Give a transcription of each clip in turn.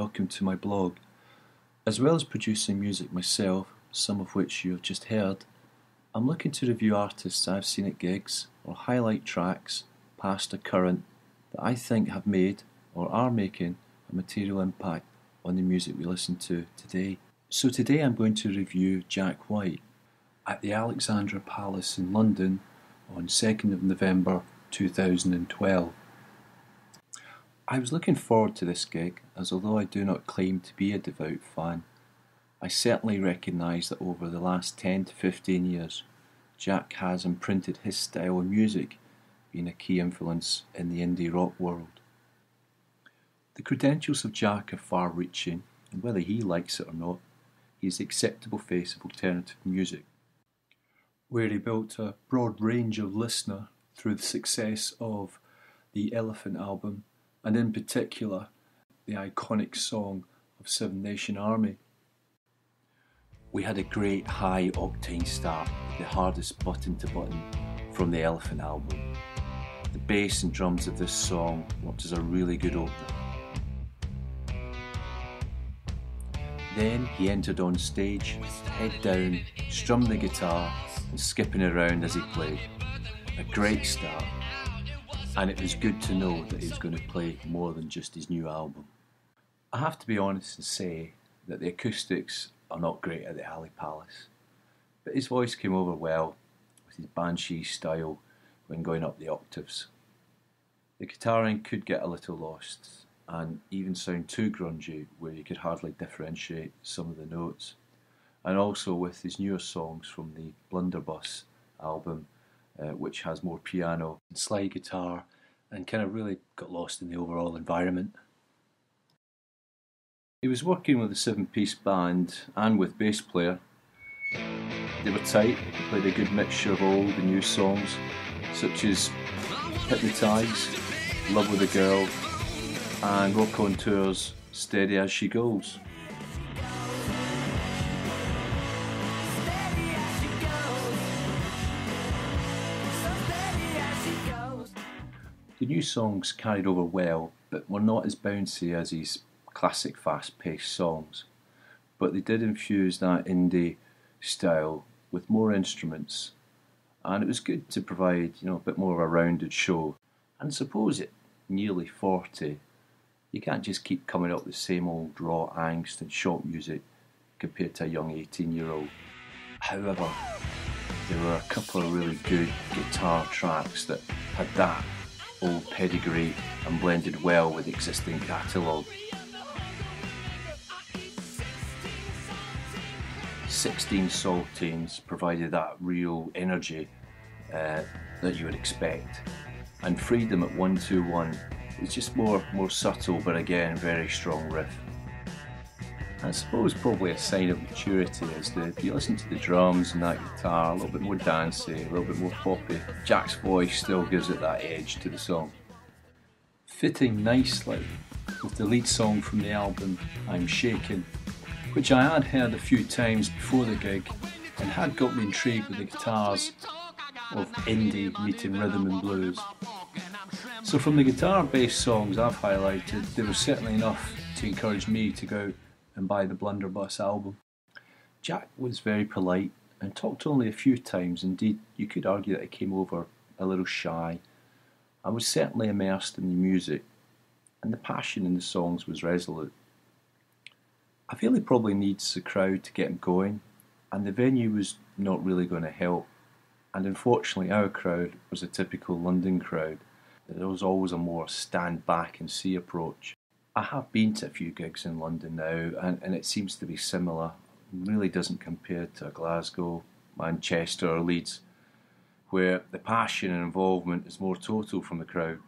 welcome to my blog. As well as producing music myself, some of which you have just heard, I'm looking to review artists I've seen at gigs or highlight tracks, past or current, that I think have made or are making a material impact on the music we listen to today. So today I'm going to review Jack White at the Alexandra Palace in London on 2nd of November 2012. I was looking forward to this gig, as although I do not claim to be a devout fan, I certainly recognise that over the last 10 to 15 years, Jack has imprinted his style of music, being a key influence in the indie rock world. The credentials of Jack are far-reaching, and whether he likes it or not, he is the acceptable face of alternative music, where he built a broad range of listener through the success of the Elephant album, and in particular, the iconic song of Seven Nation Army. We had a great high-octane start, the hardest button to button from the Elephant album. The bass and drums of this song worked as a really good opener. Then he entered on stage, head down, strummed the guitar and skipping around as he played. A great start. And it was good to know that he was going to play more than just his new album. I have to be honest and say that the acoustics are not great at the Alley Palace, but his voice came over well with his banshee style when going up the octaves. The guitaring could get a little lost and even sound too grungy where you could hardly differentiate some of the notes, and also with his newer songs from the Blunderbuss album, which has more piano and slide guitar and kind of really got lost in the overall environment. He was working with a 7-piece band and with bass player. They were tight, they played a good mixture of old and new songs such as Hypnotise, Love with a Girl and Rock on Tour's Steady As She Goes. The new songs carried over well, but were not as bouncy as his classic fast-paced songs. But they did infuse that indie style with more instruments, and it was good to provide, a bit more of a rounded show. And I suppose at nearly 40, you can't just keep coming up with the same old raw angst and shop music compared to a young 18-year-old. However, there were a couple of really good guitar tracks that had that old pedigree and blended well with the existing catalogue. 16 Saltines provided that real energy that you would expect, and Freedom at 121 was just more subtle but again very strong riff. I suppose probably a sign of maturity is that if you listen to the drums and that guitar, a little bit more dancey, a little bit more poppy, Jack's voice still gives it that edge to the song. Fitting nicely with the lead song from the album, I'm Shakin', which I had heard a few times before the gig and had got me intrigued with the guitars of indie meeting rhythm and blues. So from the guitar-based songs I've highlighted, there was certainly enough to encourage me to go out and buy the Blunderbuss album. Jack was very polite and talked only a few times. Indeed, you could argue that he came over a little shy. I was certainly immersed in the music, and the passion in the songs was resolute. I feel he probably needs the crowd to get him going, and the venue was not really going to help. And unfortunately our crowd was a typical London crowd. There was always a more stand back and see approach. I have been to a few gigs in London now, and it seems to be similar. It really doesn't compare to Glasgow, Manchester or Leeds, where the passion and involvement is more total from the crowd.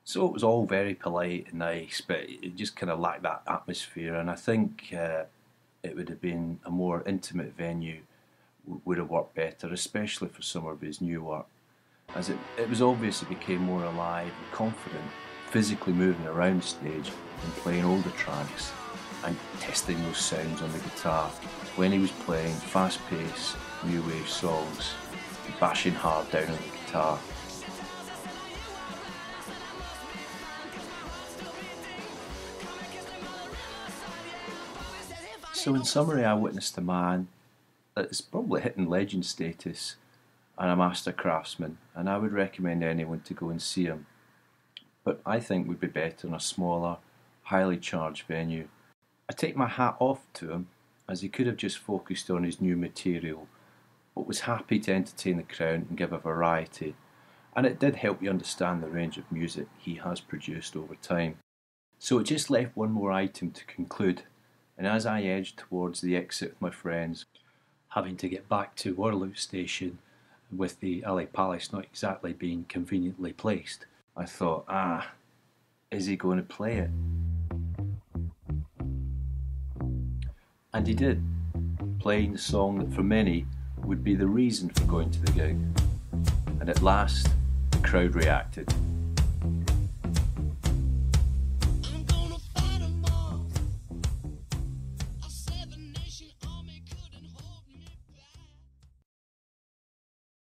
So it was all very polite and nice, but it just kind of lacked that atmosphere, and I think it would have been a more intimate venue would have worked better, especially for some of his new work, as it was obvious it became more alive and confident, physically moving around stage and playing older tracks and testing those sounds on the guitar when he was playing fast-paced, new wave songs, bashing hard down on the guitar. So in summary, I witnessed a man that is probably hitting legend status and a master craftsman, and I would recommend anyone to go and see him. But I think would be better in a smaller, highly charged venue. I take my hat off to him, as he could have just focused on his new material, but was happy to entertain the crowd and give a variety, and it did help you understand the range of music he has produced over time. So it just left one more item to conclude, and as I edged towards the exit with my friends, having to get back to Worlout Station with the alley palace not exactly being conveniently placed, I thought, is he going to play it? And he did, playing the song that for many would be the reason for going to the gig. And at last, the crowd reacted.